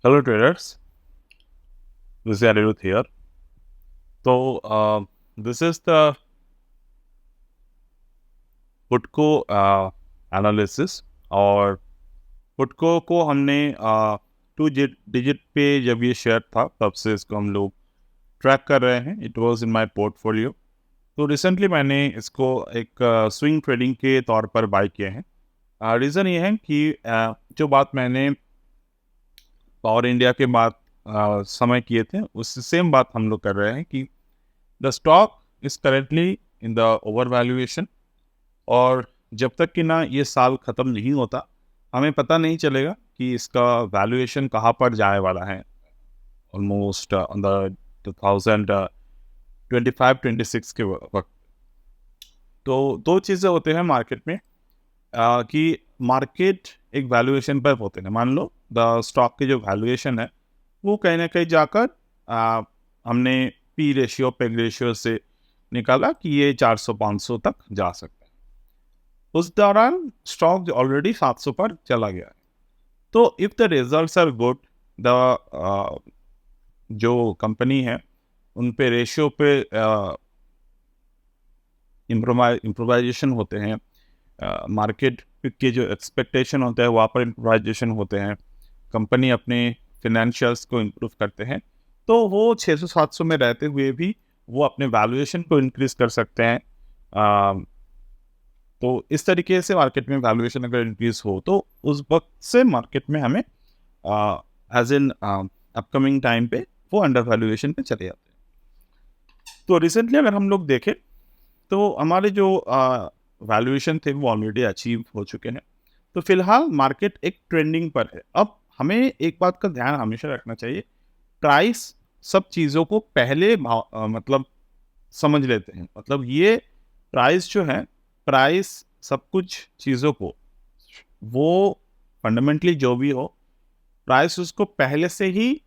Hello traders, this is Anirudh here. So this is the Putco analysis और Putco को हमने 2 digit पे जब ये शेयर था तब से इसको हम लोग ट्रैक कर रहे हैं. It was in my portfolio. तो रिसेंटली मैंने इसको एक स्विंग ट्रेडिंग के तौर पर बाय किए हैं. रीज़न ये है कि जो बात मैंने पावर इंडिया के बाद समय किए थे उस सेम बात हम लोग कर रहे हैं कि the stock is currently in the over valuation. और जब तक कि ना ये साल ख़त्म नहीं होता हमें पता नहीं चलेगा कि इसका वैल्यूएशन कहाँ पर जाने वाला है. ऑलमोस्ट ऑन द 2025-26 के वक्त. तो दो चीज़ें होते हैं मार्केट में कि मार्केट एक वैल्यूएशन पर होते हैं. मान लो द स्टॉक की जो वैल्यूएशन है वो कहीं ना कहीं जाकर हमने पी रेशियो पेग रेशियो से निकाला कि ये 400-500 तक जा सकता है. उस दौरान स्टॉक ऑलरेडी 700 पर चला गया है. तो if the results are good, the जो कंपनी है उन पे रेशियो पे इम्प्रोवाइजेशन होते हैं. मार्केट के जो एक्सपेक्टेशन होते हैं वहाँ पर इम्प्रोवाइजेशन होते हैं. कंपनी अपने फिनेंशियल्स को इम्प्रूव करते हैं तो वो 600-700 में रहते हुए भी वो अपने वैल्यूएशन को इंक्रीज कर सकते हैं. तो इस तरीके से मार्केट में वैल्यूएशन अगर इंक्रीज हो तो उस वक्त से मार्केट में हमें एज इन अपकमिंग टाइम पे वो अंडर वैल्यूएशन पे चले जाते हैं. तो रिसेंटली अगर हम लोग देखें तो हमारे जो वैल्यूएशन थे वो ऑलरेडी अचीव हो चुके हैं. तो फिलहाल मार्केट एक ट्रेंडिंग पर है. अब हमें एक बात का ध्यान हमेशा रखना चाहिए, प्राइस सब चीज़ों को पहले मतलब समझ लेते हैं. मतलब ये प्राइस जो है, प्राइस सब कुछ चीज़ों को वो फंडामेंटली जो भी हो प्राइस उसको पहले से ही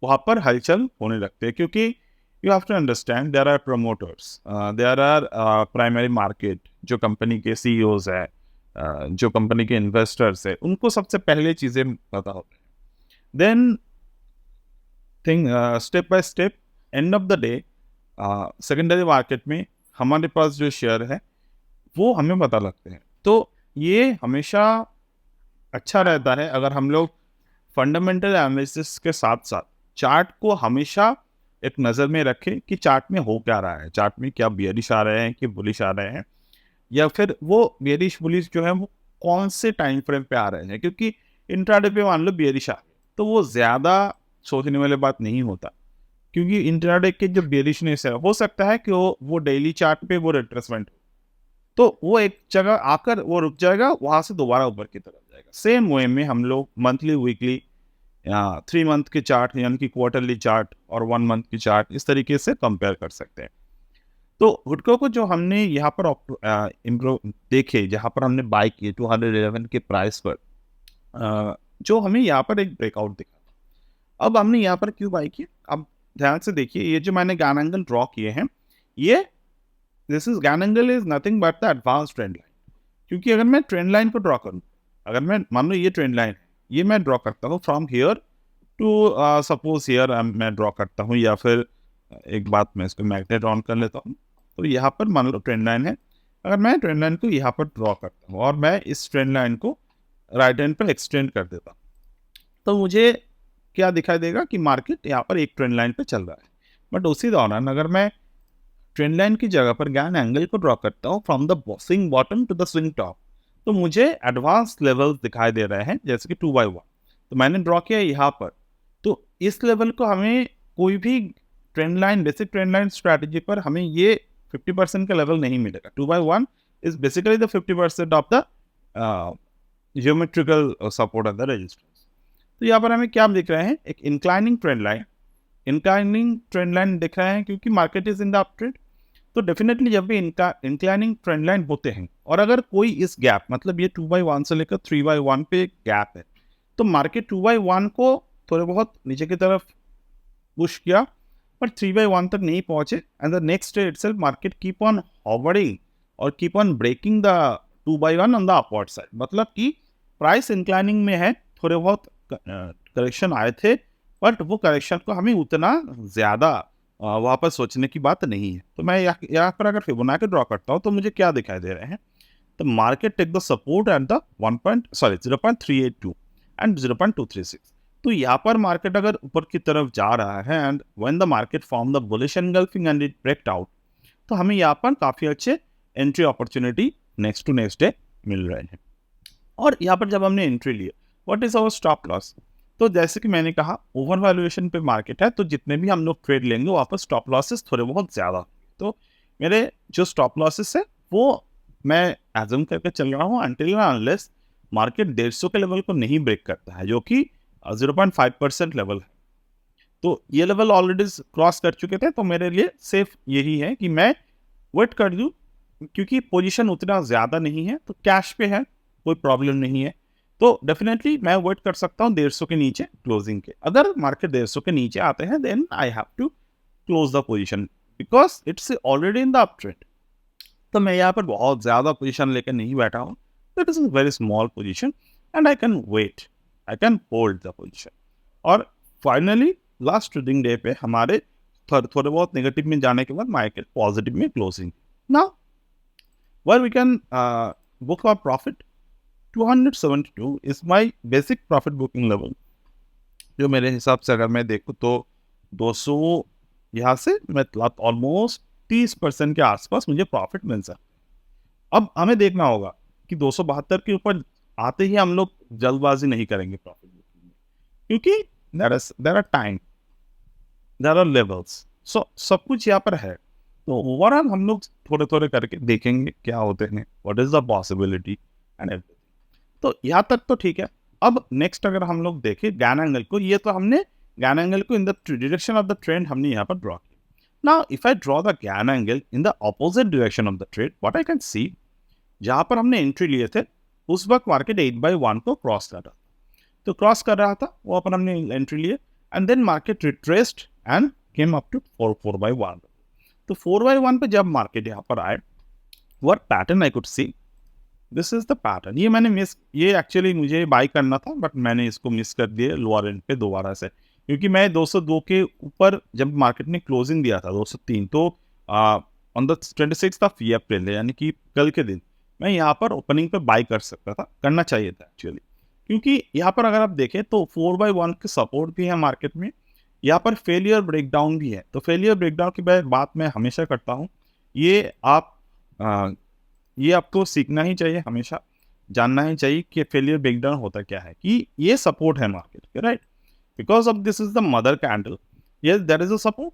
वहाँ पर हलचल होने लगते हैं. क्योंकि you have to understand there are promoters, there are primary market. जो कंपनी के सीईओज है, जो कंपनी के इन्वेस्टर्स है, उनको सबसे पहले चीज़ें पता होते हैं. Then thing step by step end of the day secondary market में हमारे पास जो शेयर है वो हमें पता लगते हैं. तो ये हमेशा अच्छा रहता है अगर हम लोग फंडामेंटल एनालिसिस के साथ साथ चार्ट को हमेशा एक नज़र में रखें कि चार्ट में हो क्या रहा है, चार्ट में क्या बियरिश आ रहे हैं कि बुलिश आ रहे हैं, या फिर वो बियरिश बुलिश जो है वो कौन से टाइम फ्रेम पे आ रहे हैं. क्योंकि इंट्राडे पे मान लो बियरिश आ गया तो वो ज़्यादा सोचने वाली बात नहीं होता. क्योंकि इंट्राडे के जो बियरिशनेस है हो सकता है कि वो डेली चार्ट पे वो रिट्रेसमेंट हो तो वो एक जगह आकर वो रुक जाएगा, वहाँ से दोबारा ऊपर की तरफ जाएगा. सेम वे में हम लोग मंथली, वीकली, 3 मंथ के चार्ट यानी कि क्वार्टरली चार्ट और 1 मंथ की चार्ट इस तरीके से कंपेयर कर सकते हैं. तो हुडको को जो हमने यहाँ पर इम्प्रूव देखे, जहाँ पर हमने बाय किए 211 के प्राइस पर, जो हमें यहाँ पर एक ब्रेकआउट दिखा. अब हमने यहाँ पर क्यों बाय किए, अब ध्यान से देखिए. ये जो मैंने गैन एंगल ड्रॉ किए हैं, ये this is Gann angle is nothing but the advance trend line. क्योंकि अगर मैं ट्रेंड लाइन को ड्रॉ करूँ, अगर मैं मान लो ये ट्रेंड लाइन है, ये मैं ड्रॉ करता हूँ from here to suppose here मैं ड्रॉ करता हूँ, या फिर एक बात मैं इसको मैग्नेट ऑन कर लेता हूँ. तो यहाँ पर मान लो ट्रेंड लाइन है, अगर मैं ट्रेंड लाइन को यहाँ पर ड्रॉ करता हूँ और मैं इस ट्रेंड लाइन को राइट हैंड पर एक्सटेंड कर देता हूँ, तो मुझे क्या दिखाई देगा कि मार्केट यहाँ पर एक ट्रेंड लाइन पे चल रहा है. बट उसी दौरान अगर मैं ट्रेंड लाइन की जगह पर गैन एंगल को ड्रॉ करता हूँ from the swing bottom to the swing top, तो मुझे एडवांस लेवल दिखाई दे रहे हैं, जैसे कि 2x1. तो मैंने ड्रॉ किया यहाँ पर. तो इस लेवल को हमें कोई भी trend line, basic trend line strategy पर हमें ये 50% का लेवल नहीं मिलेगा. 2x1 is basically the 50% of the geometrical support of the resistance. तो यहाँ पर हमें क्या दिख रहे हैं, एक inclining trend line. Inclining trend line दिख रहे हैं क्योंकि market is in the up trend. तो डेफिनेटली जब भी इंक्लाइनिंग ट्रेंड लाइन होते हैं और अगर कोई इस गैप, मतलब ये 2x1 से लेकर 3x1 पे गैप है, तो मार्केट 2x1 को थोड़े बहुत नीचे की तरफ पुश किया पर 3x1 तक नहीं पहुंचे. And the next day itself market keep on hovering और keep on breaking the 2x1 on the upward side. मतलब कि प्राइस इंक्लाइनिंग में है, थोड़े बहुत करेक्शन आए थे, बट वो करेक्शन को हमें उतना ज़्यादा वहाँ पर सोचने की बात नहीं है। तो मैं यहाँ पर अगर फिबोनाची ड्रॉ करता हूँ तो मुझे क्या दिखाई दे रहे हैं, the market take the support at the 0.382 and 0.236। तो यहाँ पर मार्केट अगर ऊपर की तरफ जा रहा है and when the market form the bullish engulfing and it breaked out, तो हमें यहाँ पर काफ़ी अच्छे entry opportunity next to next day मिल रहे हैं। और यहाँ पर जब हमने एंट्री लिए, what is our stop loss? तो जैसे कि मैंने कहा, ओवर वैल्यूएशन पे मार्केट है, तो जितने भी हम लोग ट्रेड लेंगे वहाँ पर स्टॉप लॉसेस थोड़े बहुत ज़्यादा। तो मेरे जो स्टॉप लॉसेस है वो मैं एज्यूम करके चल रहा हूँ अनटिल अनलेस मार्केट 150 के लेवल को नहीं ब्रेक करता है, जो कि 0.5% लेवल है। तो ये लेवल ऑलरेडी क्रॉस कर चुके थे, तो मेरे लिए सेफ यही है कि मैं वेट कर दूँ, क्योंकि पोजीशन उतना ज़्यादा नहीं है, तो कैश पे है, कोई प्रॉब्लम नहीं है। तो डेफिनेटली मैं वेट कर सकता हूँ 150 के नीचे क्लोजिंग के। अगर मार्केट 150 के नीचे आते हैं then I have to close the position because it's already in the up trend. तो मैं यहाँ पर बहुत ज़्यादा पोजीशन लेकर नहीं बैठा हूँ, that is a very small position and I can wait, I can hold the position. और फाइनली लास्ट ट्रेडिंग डे पे हमारे थोड़े बहुत नेगेटिव में जाने के बाद मार्केट पॉजिटिव में closing. Now where we can book our profit, 272 is my basic profit booking level, जो मेरे हिसाब से अगर मैं देखूँ तो 200 यहाँ से मतलब ऑलमोस्ट 30% के आसपास मुझे प्रॉफिट मिल सकता है। अब हमें देखना होगा कि 272 के ऊपर आते ही हम लोग जल्दबाजी नहीं करेंगे प्रॉफिट बुकिंग में, क्योंकि there are time, there are levels, so सब कुछ यहाँ पर है। तो ओवरऑल हम लोग थोड़े थोड़े करके देखेंगे क्या होते हैं, what is the possibility and everything. तो यहाँ तक तो ठीक है। अब नेक्स्ट अगर हम लोग देखें गैन एंगल को, ये तो हमने गैन एंगल को in the direction of the trend हमने यहाँ पर ड्रॉ किया। Now if I draw the Gann angle in the opposite direction of the trend, what I can see, जहाँ पर हमने एंट्री लिए थे उस वक्त मार्केट 8/1 को क्रॉस कर रहा था। तो क्रॉस कर रहा था, वहाँ पर हमने एंट्री लिए and then market retraced and came up to 4/1। तो 4/1 पे जब मार्केट यहाँ पर आए, what pattern I could see, this is the pattern. ये मैंने मिस, ये एक्चुअली मुझे बाई करना था बट मैंने इसको मिस कर दिया लोअर एंड पे दोबारा से, क्योंकि मैं 202 के ऊपर जब मार्केट ने क्लोजिंग दिया था 203, तो ऑन द 26 ऑफ अप्रैल यानी कि कल के दिन मैं यहाँ पर ओपनिंग पे बाई कर सकता था, करना चाहिए था एक्चुअली, क्योंकि यहाँ पर अगर आप देखें तो 4/1 के सपोर्ट भी है मार्केट में, यहाँ पर फेलियर ब्रेकडाउन भी है। तो फेलियर ब्रेकडाउन की बात मैं हमेशा करता हूँ, ये आपको सीखना ही चाहिए, हमेशा जानना ही चाहिए कि फेलियर ब्रेकडाउन होता क्या है, कि ये सपोर्ट है मार्केट के, right, because of this is the mother candle, yes there is a support.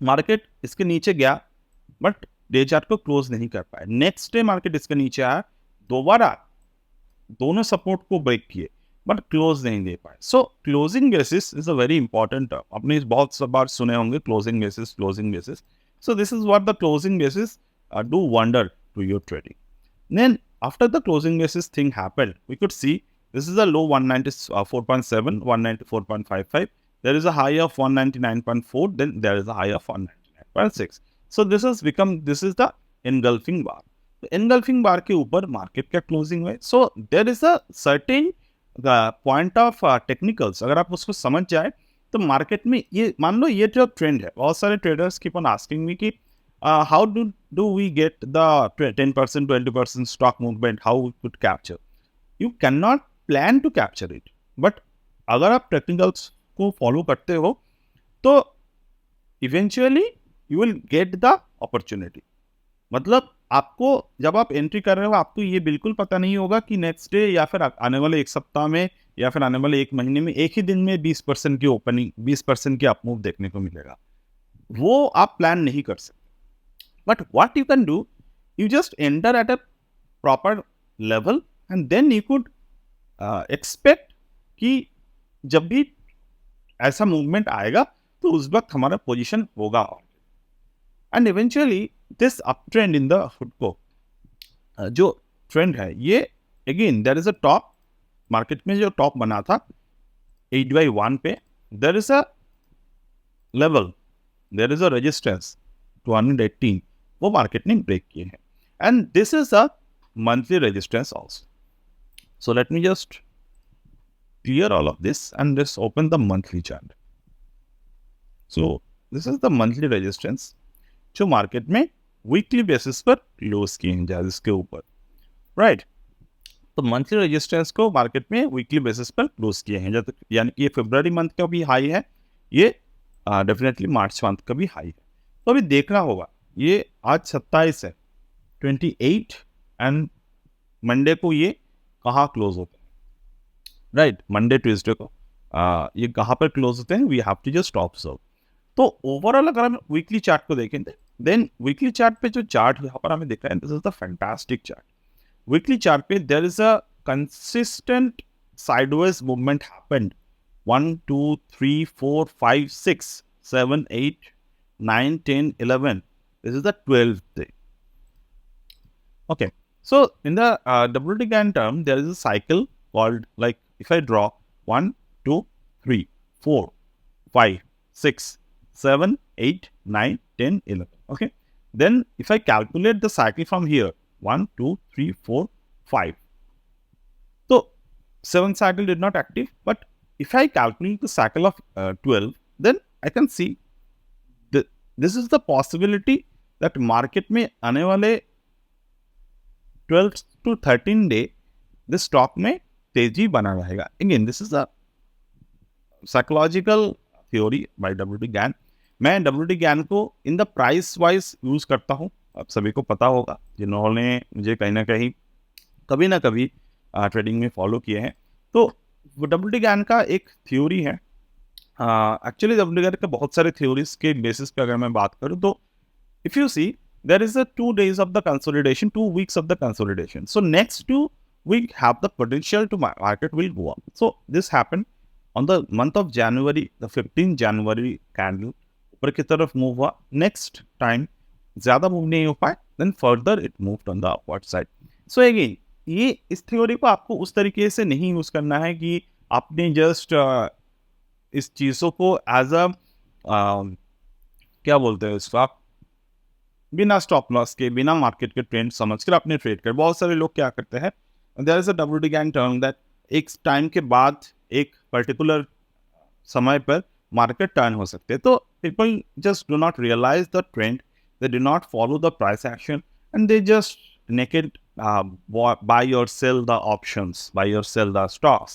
Market इसके नीचे गया बट डे चार्ट को क्लोज नहीं कर पाया, नेक्स्ट डे मार्केट इसके नीचे आया, दोबारा दोनों सपोर्ट को ब्रेक किए बट क्लोज नहीं दे पाए। So closing basis is a very important term, आपने बहुत सब बार सुने होंगे closing basis, closing basis. So this is what the closing basis do wonder to your trading. Then after the closing basis thing happened, we could see this is a low 194.7, 194.55, there is a high of 199.4, then there is a high of 199.6. so this is the engulfing bar. तो engulfing bar के ऊपर market का closing हुए, so there is a certain the point of technicals, अगर आप उसको समझ जाए तो मार्केट में ये मान लो ये जो ट्रेंड है, बहुत सारे traders keep on asking me कि how do we get the 10% 20% stock movement, how we could capture. You can not plan to capture it, but अगर आप टेक्निकल्स को फॉलो करते हो तो eventually you will get the opportunity. मतलब आपको जब आप एंट्री कर रहे हो आपको ये बिल्कुल पता नहीं होगा कि नेक्स्ट डे या फिर आने वाले एक सप्ताह में या फिर आने वाले एक महीने में एक ही दिन में 20% की ओपनिंग, 20% की अपमूव देखने को मिलेगा, वो आप प्लान नहीं कर सकते। But what you can do, you just enter at a proper level and then you could expect कि जब भी ऐसा मूवमेंट आएगा तो उस वक्त हमारा पोजीशन होगा। And eventually this up trend in the Futco जो ट्रेंड है, ये again there is a top, market में जो टॉप बना था 8/1 पे, there is a level, there is a resistance 218, वो मार्केट ने ब्रेक किए हैं and this is a monthly resistance also. So let me just clear all of this and just open the monthly chart. So this is the monthly resistance जो market में weekly basis पर close किए हैं जहाँ इसके ऊपर, right. तो monthly resistance को मार्केट में वीकली बेसिस पर क्लोज किए हैं, जब यानी कि ये फरवरी मंथ का भी हाई है, ये डेफिनेटली मार्च मंथ का भी हाई है। तो अभी देखना होगा, ये आज 27 है, 28 एंड मंडे को ये कहाँ क्लोज होते हैं, राइट। मंडे ट्यूसडे को ये कहाँ पर क्लोज होते हैं, we have to just observe. तो ओवरऑल अगर हम वीकली चार्ट को देखें, देन वीकली चार्ट पे जो चार्ट यहाँ पर हमें दिख रहा है, this is the fantastic chart. Weekly chart पे there is a consistent sideways movement happened 1 2 3 4 5 6 7 8 9 10 11, this is the 12th day. Okay, so in the WT GAN term there is a cycle called, like if I draw 1 2 3 4 5 6 7 8 9 10 11, okay, then if I calculate the cycle from here 1 2 3 4 5, so 7 cycle did not active, but if I calculate the cycle of 12, then I can see this is the possibility that market में आने वाले 12 to 13 day this stock में तेजी बना रहेगा। Again this is a psychological theory by WT GAN। मैं WT GAN को in the price wise use करता हूँ, आप सभी को पता होगा जिन्होंने मुझे कहीं ना कहीं कभी ना कभी ट्रेडिंग में फॉलो किए हैं। तो WT GAN का एक थ्योरी है, एक्चुअली WT GAN के बहुत सारे थ्योरीज के बेसिस पे अगर मैं बात करूँ तो if you see there is a 2 days of the consolidation, 2 weeks of the consolidation, so next 2 week have the potential to market will go up. So this happened on the month of January, the 15th January candle ऊपर की तरफ move हुआ, next time ज्यादा move नहीं हो पाए, then further it moved on the upward side. So again ये इस थ्योरी को आपको उस तरीके से नहीं यूज करना है कि आपने जस्ट इस चीजों को एज अ क्या बोलते हैं इसको, आप बिना स्टॉप लॉस के बिना मार्केट के ट्रेंड समझकर आपने ट्रेड कर। बहुत सारे लोग क्या करते हैं, there is a WT GAN term that एक टाइम के बाद एक पर्टिकुलर समय पर मार्केट टर्न हो सकते हैं। तो people just do not realize the trend, they do not follow the price action, and they just naked buy or sell the options, buy or sell the stocks.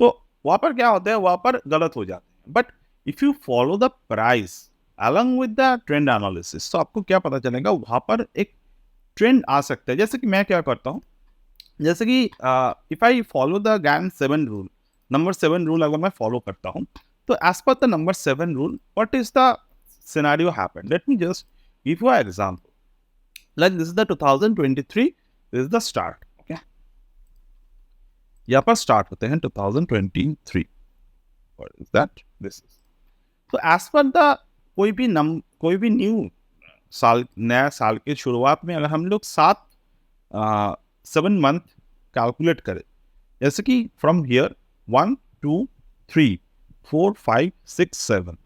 तो वहाँ पर क्या होता है, वहाँ पर गलत हो जाते हैं। But if you follow the price along with the trend analysis, तो आपको क्या पता चलेगा, वहाँ पर एक ट्रेंड आ सकता है। जैसे कि मैं क्या करता हूँ, जैसे कि if I follow the GAN 7 rule, number 7 rule अगर मैं फॉलो करता हूँ, so as per the number 7 rule, what is the scenario happened? Let me just give you an example. Like this is the 2023, this is the start, okay? यहाँ पर start होते हैं 2023. What is that? This is. So as per the कोई भी new साल, नया साल के शुरुआत में अगर हम लोग 7 मंथ कैलकुलेट करें, जैसे कि फ्रॉम हियर 1 2 3 4 5 6 7,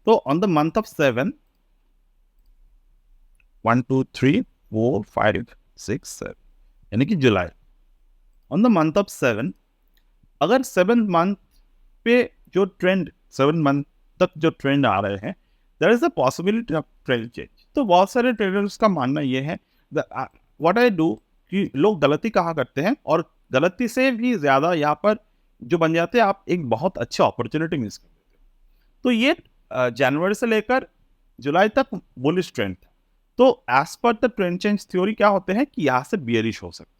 तो ऑन द मंथ ऑफ 7 1 2 3 4 5 6 7 यानी कि जुलाई, ऑन द मंथ ऑफ 7 अगर 7 मंथ पे जो ट्रेंड 7 मंथ तक जो ट्रेंड आ रहे हैं, there is a possibility of trend change. तो बहुत सारे ट्रेडर्स का मानना ये है, व्हाट आई डू, कि लोग गलती कहाँ करते हैं, और गलती से भी ज्यादा यहाँ पर जो बन जाते हैं, आप एक बहुत अच्छी अपॉर्चुनिटी मिस कर देते हो। तो ये जनवरी से लेकर जुलाई तक बुलिश ट्रेंड था। तो as per the trend change theory क्या होते हैं कि यहाँ से बियरिश हो सकते हैं।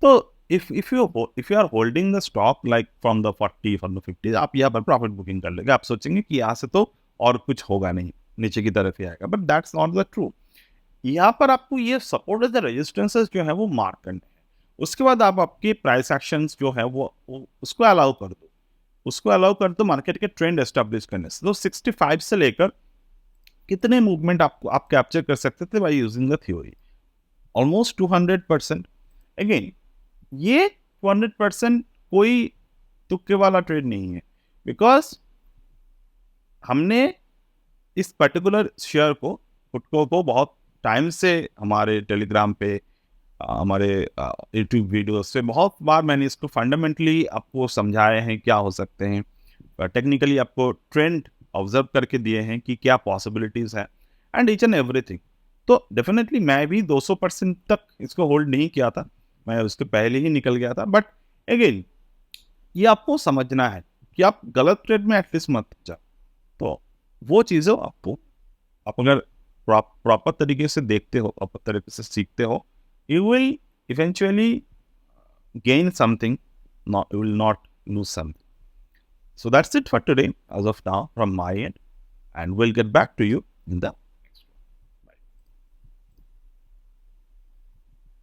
तो if you are holding the stock like from the 40 from the 50, आप यहाँ पर प्रॉफिट बुकिंग कर लेंगे, आप सोचेंगे कि यहाँ से तो और कुछ होगा नहीं, नीचे की तरफ ही आएगा, but that's not the true. यहाँ पर आपको ये सपोर्ट द रेजिस्टेंसेस जो है वो मार्क करने हैं, उसके बाद आप आपके प्राइस एक्शंस जो है वो उसको अलाउ कर दो मार्केट के ट्रेंड एस्टेब्लिश करने से। तो 65 से लेकर कितने मूवमेंट आपको आप कैप्चर कर सकते थे by using the theory, almost 200%। Again ये 200% कोई तुक्के वाला ट्रेड नहीं है, बिकॉज हमने इस पर्टिकुलर शेयर को फुटको को बहुत टाइम से हमारे टेलीग्राम पे हमारे यूट्यूब वीडियोस से बहुत बार मैंने इसको फंडामेंटली आपको समझाए हैं क्या हो सकते हैं, टेक्निकली आपको ट्रेंड ऑब्जर्व करके दिए हैं कि क्या पॉसिबिलिटीज है एंड ईच एंड एवरीथिंग। तो डेफिनेटली मैं भी 200% तक इसको होल्ड नहीं किया था, मैं उसके पहले ही निकल गया था। बट अगेन ये आपको समझना है कि आप गलत ट्रेड में एटलीस्ट मत जाओ। तो वो चीज़ें आपको, आप अगर प्रॉपर तरीके से देखते हो, प्रॉपर तरीके से सीखते हो, you will eventually gain something, not you will not lose something. So that's it for today as of now from my end, and we'll get back to you in the